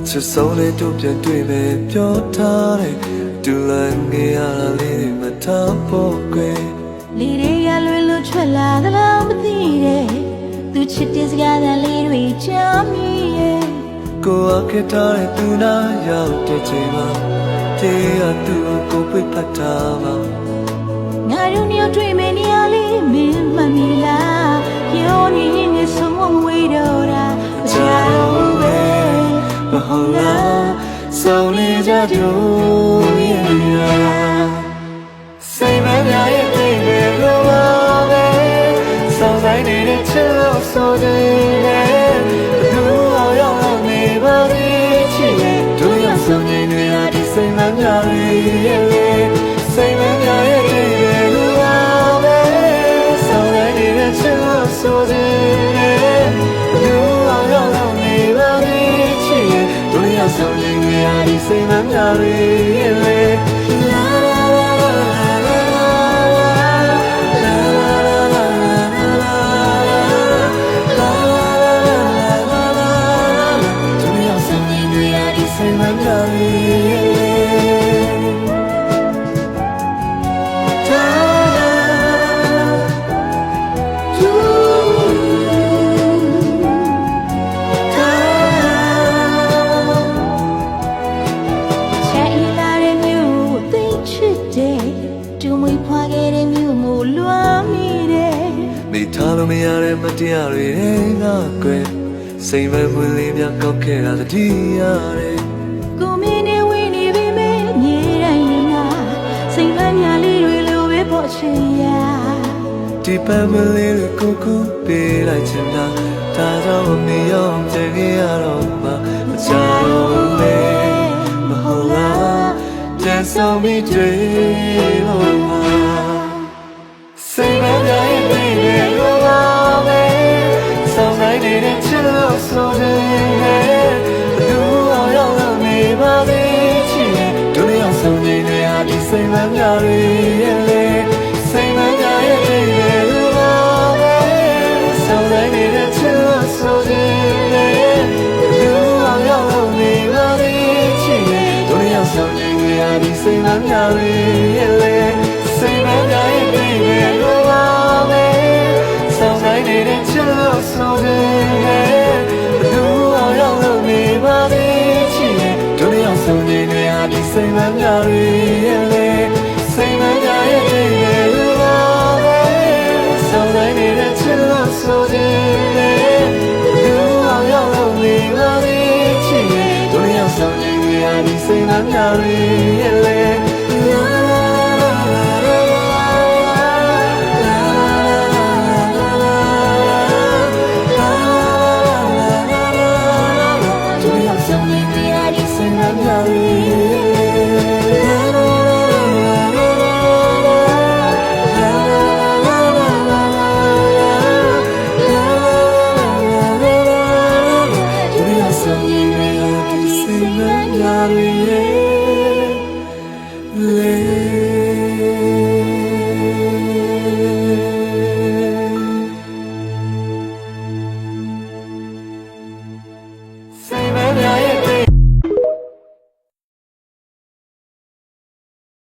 ချစ်ဆုံးလေးတို့ပြန်တွေ့မယ်ပြောထားတယ်တူလည်းငေးရတာလေးတွေမထားဖို့ကွယ်လေးတွေကလွင်လို့ထွက်လာသလားမသိတဲ့သူချစ်တဲ့စကားသံလေးတွေကြားမိရဲ့ကိုယ်အခက်ထားတဲ့သူနာရောက်တဲ့ချိန်မှာပြေးရသူကိုပြတ်ဖတ်တာပါငါတို့မျိုးတွေ့မယ်နေရာလေးမင်းမှန်ပြီလားပြောနေရင်ငါဆုံးမဝေးတော့တာကြားတော့ပဲမဟုတ်လားဆုံးနေကြတို့ရဲ့စိတ်မပြည့်ရဲ့ပြေးနေလို့ပါပဲစောင်းဆိုင်နေတဲ့ချစ်လို့ဆိုတယ်သူအောင်ရောက်နေပါသေးချစ်ရဲ့တို့ရဆုံးနေနေရဒီစိတ်မပြည့်ရဲ့စိတ်မပြည့်ရဲ့ပြေးနေလို့ပါပဲစောင်းဆိုင်နေတဲ့ချစ်လို့ဆိုတယ်သူအောင်ရောက်နေပါသေးချစ်ရဲ့တို့ရဆုံးနေနေရဒီစိတ်မပြည့်ရဲ့မိထားလို့မရတဲ့မတရားတွေငါကွယ်စိတ်မမွေးလေးများကောက်ခဲ့တာတတိရတယ်ကိုမင်းနဲ့ဝေးနေပြီမဲမြေတိုင်းနဲ့ငါစိတ်မများလေးတွေလိုပဲပေါ်ချင်ရဒီပန်းမလေးတွေကိုကိုပေးလိုက်ချင်တာဒါကြောင့်မရောကြင်ခဲ့ရတော့မှမချတော့ပဲမဟုတ်လားကျန်ဆောင်ပြီးတွေ့လို့မှာစိတ်မပြည့်ဆိုတယ်သူအောင်ရောက်နေပါသေးချစ်တို့လျောက်ဆုံးနေနေဟာဒီစိတ်မပြည့်ရဲ့လေစိတ်မပြည့်ရဲ့ပြေးလို့ပါပဲဆုံးနေတဲ့ချစ်ဆိုတယ်သူအောင်ရောက်နေပါသေးချစ်တို့လျောက်ဆုံးနေနေဟာဒီစိတ်မပြည့်ရဲ့လေစိတ်မပြည့်ရဲ့ပြေးလို့ပါပဲဆုံးနေတဲ့ချစ်ဆိုတယ်စိတ်မပြည့်ရဲ့လေစိတ်မပြည့်ရဲ့ပြေးလို့ပါပဲစောင်းတိုင်းနေတဲ့ချစ်လို့ဆိုတယ်သူအောင်ရောက်နေပါသေးချစ်တို့ရောက်ဆောင်နေရဒီစိတ်မပြည့်ရဲ့လေ